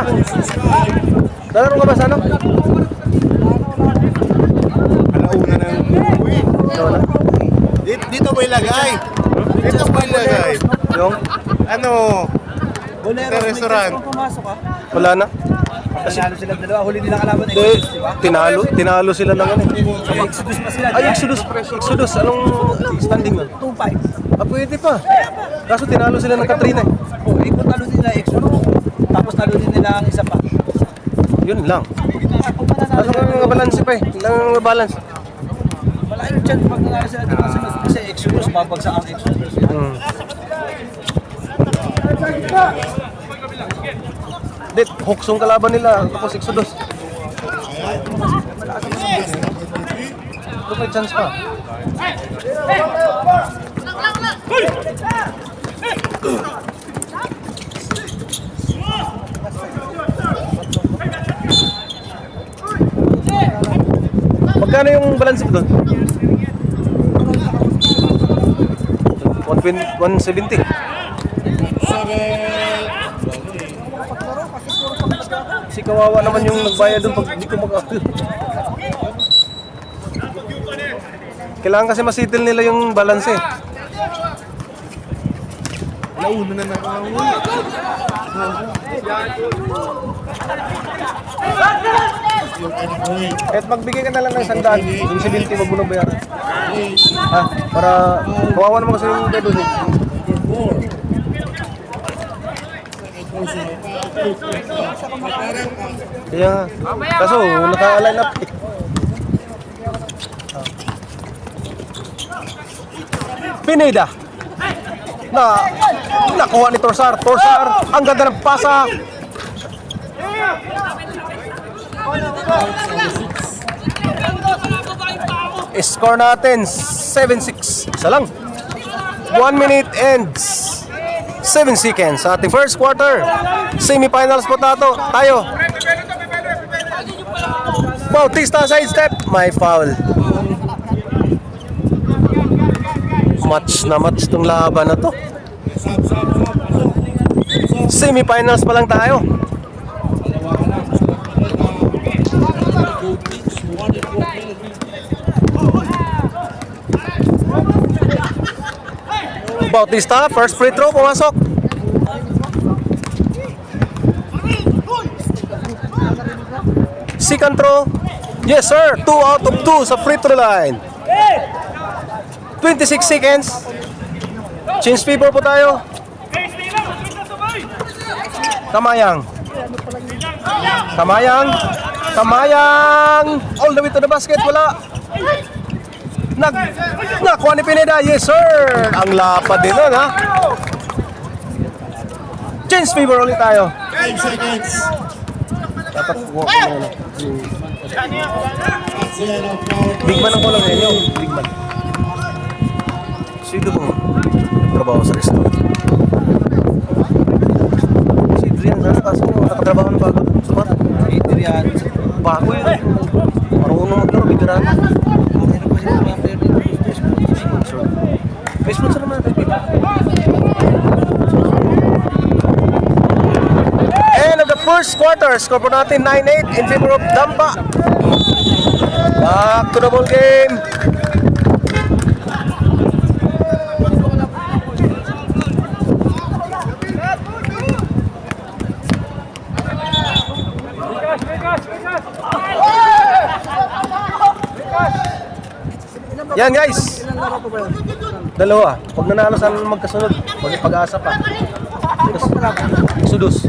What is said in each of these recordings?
Bulsa. Nalaro ka ba sa ano? Alauna na yung uwi. Dito mo ilagay. Dito mo ilagay. Yung? Ano? Sa restaurant. Wala na. Panalo sila dalawa, huli nilang kalaban Hindi, tinalo sila ng ano. Exodus pa sila. Ay, Exodus. Anong standing nun? 2-5. Ah, pwede pa. Kaso tinalo sila ng Katrina eh. Oh, ikot talo nila Exodus. Tapos talo din nila ang isa pa. Yun lang. Kaso nga balance pa eh. Lang balance. Wala yung chance pag nanalo sila dito sa kasi Exodus, babagsak ang Exodus. Dit, huksong kalaban nila. Tapos Exodus. Ito may chance pa. Magkano yung balance doon? 170. Si kawawa naman yung nagbayad doon pag hindi ko mag-ahal. Kailangan kasi masitil nila yung balance eh. Alauna na nakauwi. Kahit magbigay ka na lang ng 100, yung 70 wag mo na bayaran. Ha? Para kawawa naman kasi yung doon eh. Kaya, kaso naka-align up eh. Pineda nakuha ni Torsar, ang ganda ng pasa. Score natin 7-6. Isa lang. 1 minute and 7 seconds sa ating first quarter. Semifinals po tayo. Bautista side step, may foul. Match na match tong laban na to. Semifinals pa lang tayo. Bautista, first free throw, pumasok. Second throw, yes sir, 2 out of 2 sa free throw line. 26 seconds. Change favor po tayo. Kamayang. All the way to the basket, wala. Nakuha ni Pineda, yes sir. Ang lapad din nun ha. Change favor ulit tayo. 5 seconds. Dapat big man ang kulang ngayon yung big man. Sino bang trabaho sa restaurant? Si Adrian sana, kaso nakatrabaho na bago sa mata. Adrian. Bago yun. Marunong maglaro, veteran. May sponsor naman natin. End of the first quarter, score po natin 9-8 in favor of Dampa. Back to the ball game. Yan guys. Dalawa. Pag nanalo sana magkasunod, pag-asa pa. Exodus.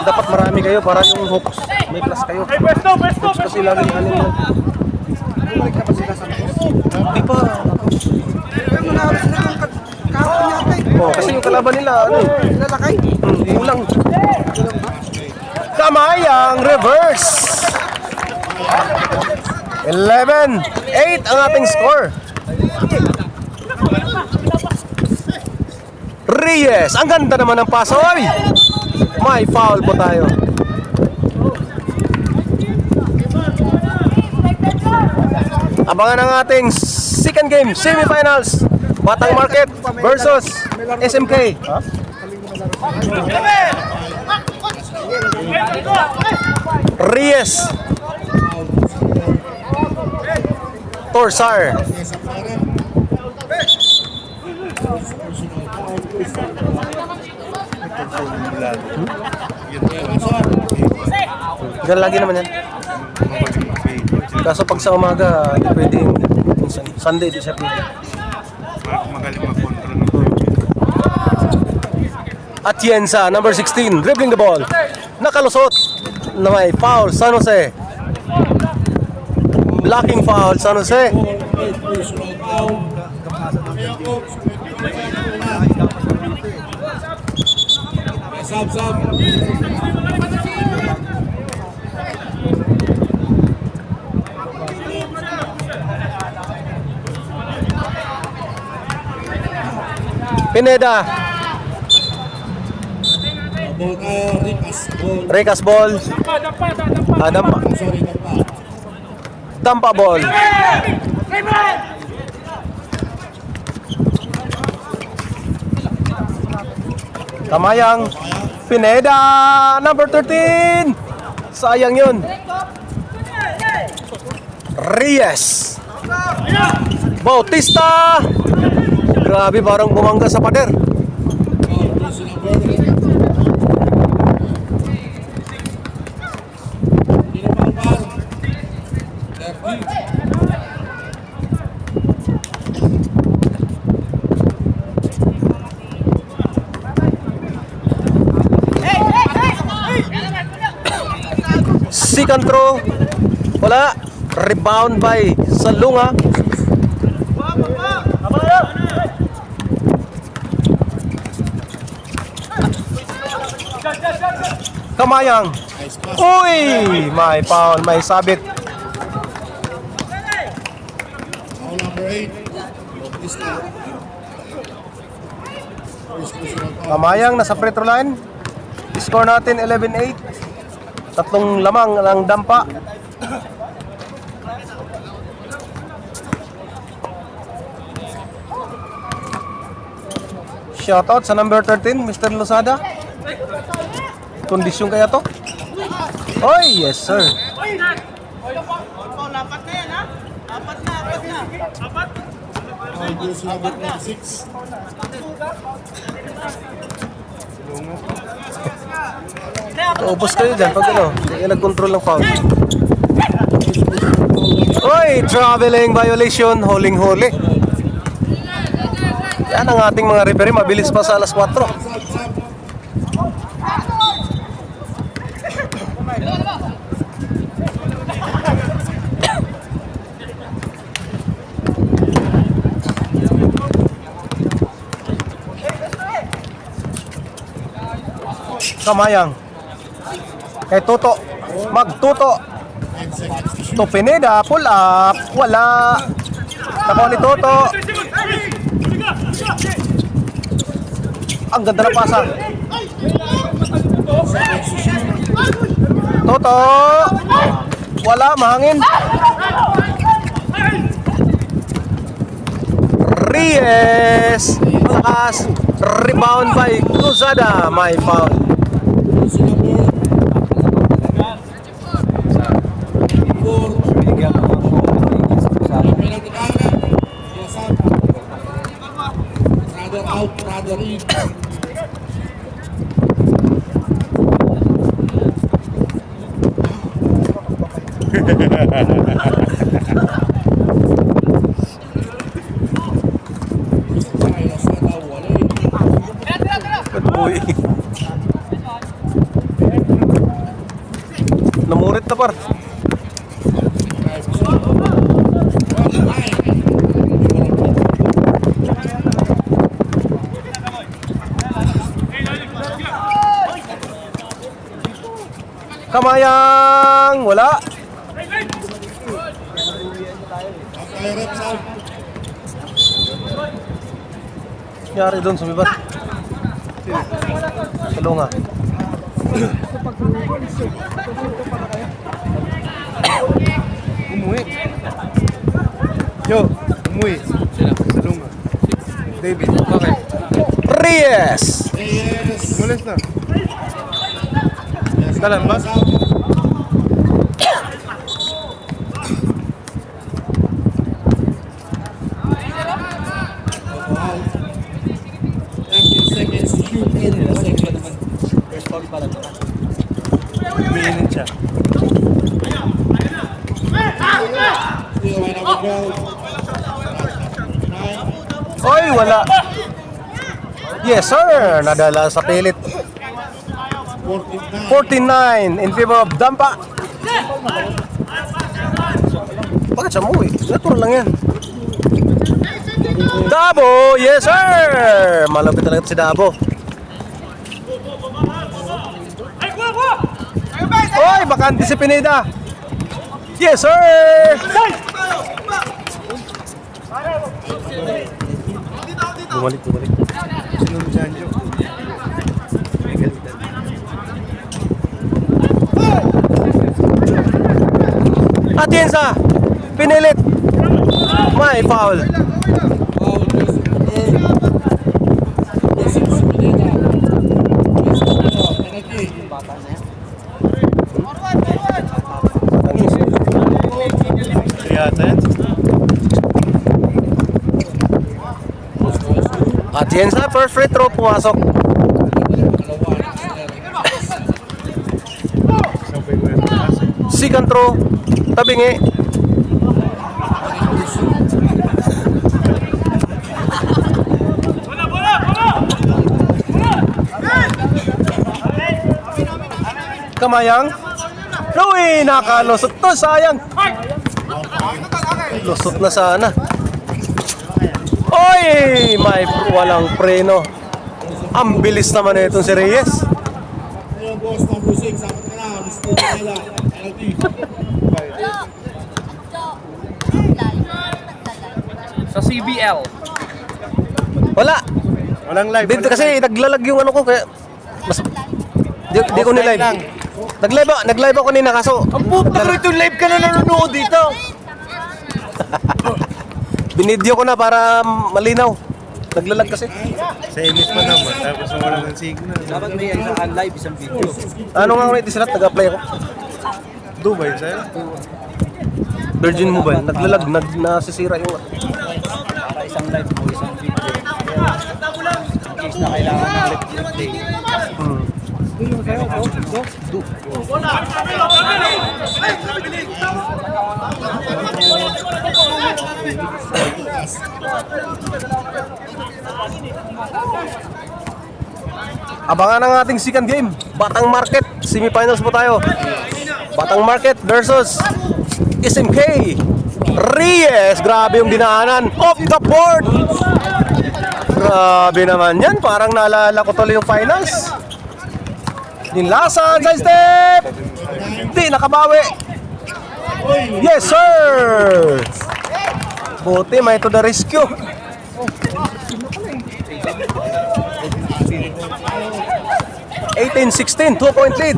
Dapat marami kayo para yung hooks. May plus kayo. Hooks kasi lagi ano yun. Di pa. Oh, kasi yung kalaban nila, ano eh. Kulang. Kamayang reverse. 11-8 ang ating score. Reyes, ang ganda naman ng paso. Ay, may foul po tayo. Abangan ang ating second game, semifinals. Batang Market versus SMK. Reyes. Torsar. Gan lagi naman yan. Kaso pag sa umaga, hindi pwedeng minsan. Sunday, di siya pwede. Magaling mag-control. Atienza, number 16, dribbling the ball. Nakalusot na may foul, San Jose. Blocking foul, San Jose. Pineda. Recas ball. Dampa. Dampa ball. Kamayang. Pineda. Number 13. Sayang yun. Reyes. Bautista. Grabe, parang bumangga sa pader. Second throw. Wala. Rebound by Salunga. Kamayang. Uy! May foul, may sabit. Kamayang nasa free throw line. Score natin 11-8. Tatlong lamang ng dampa. Shoutout sa number 13, Mr. Losada. Kondisyon kaya to? Oy, yes sir. Apat na yan, ha? Apat na. Apat? Ubus kayo dyan pag ano, hindi kayo nag-control ng foul. Oy, traveling violation, huling-huli. Yan ang ating mga referee, mabilis pa sa alas 4. Kamayang. Kay Toto. Magtuto. To Pineda, pull up. Wala. Nakuha ni Toto. Ang ganda na pasa. Toto. Wala, mahangin. Reyes. Lakas. Rebound by Cruzada. May foul. Uy. Namurit na par. Kamayang, wala. Nangyari doon, sumibat. Salunga. Umuwi. Yo, umuwi. Salunga. David, bakit? Reyes. Mulis na. Dalan ba? First foul pa lang naman. Umiinit siya. Oy, wala. Yes, sir. Nadala sa pilit. 49 in favor of Dampa. Bakit siya umuwi? Natural lang yan. Dabo! Yes, sir! Malapit talaga si Dabo. Oy, bakante si Pineda. Yes, sir! Bumalik. Sinunod si Anjo. Atienza! Pinilit! May foul. Yata yan. Atienza, first free throw, pumasok. Sabay ko yung kasi. Second throw, tabingi. Kamayang. Louie, nakalusot to, sayang. Lusot na sana. Oy, may walang preno. Ang bilis naman itong si Reyes. Sa CBL. Wala. Walang live. Dito kasi naglalag yung ano ko kaya mas di ko nilive. Nag-live ako nina kaso Ang puta rito, live ka na nanonood dito. binidyo ko na para malinaw. Naglalag kasi. Sa English pa naman. Tapos wala ng signal. Dapat may isang live, isang video. Ano nga ulit sila nag-apply ako. Dubai sa'yo? Virgin Mobile, naglalag, nasisira yung Para isang live o isang video. In case na kailangan ng replay. Abangan ang ating second game. Batang Market, semifinals po tayo. Batang Market versus SMK. Reyes, grabe yung dinaanan. Off the board! Grabe naman yan. Parang naalala ko tuloy yung finals. Nilasan, side step! Hindi, nakabawi. Yes, sir! Buti, may to the rescue. 18-16, 2-point lead.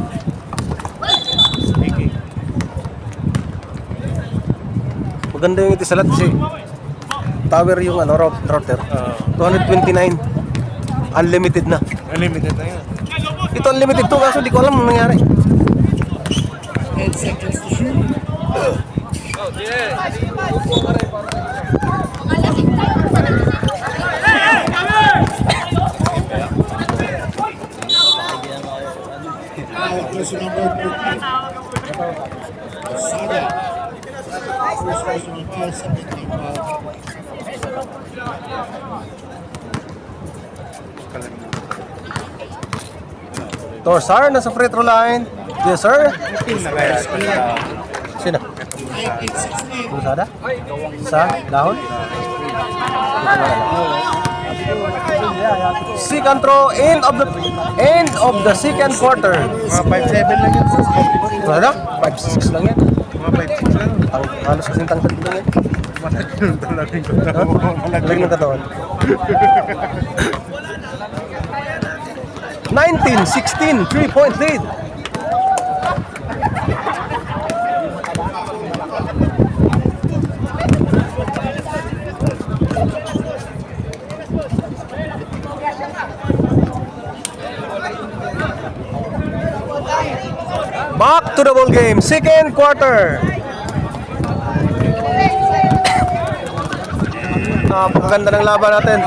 Maganda yung itisalat kasi tower yung ano, router. 229. Unlimited na. Unlimited na yun. Ito unlimited to kaso di ko alam anong nangyari. Torsar nasa free throw line. Yes, sir. Sino? Lusada? Sa dahon? Second throw, end of the second quarter. Mga 5-7 lang yun. Lusada? 5-6 lang yan. Mga 5-6 lang. Halos kasing tangkad lang yan. Malagyan talaga yung katawan. Lagyan ng katawan. 19-16, 3-point lead. Back to the ball game. Second quarter. Napakaganda ng laban natin.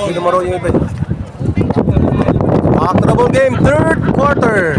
Hindi maro yung iba. Back to the ball game. Third quarter.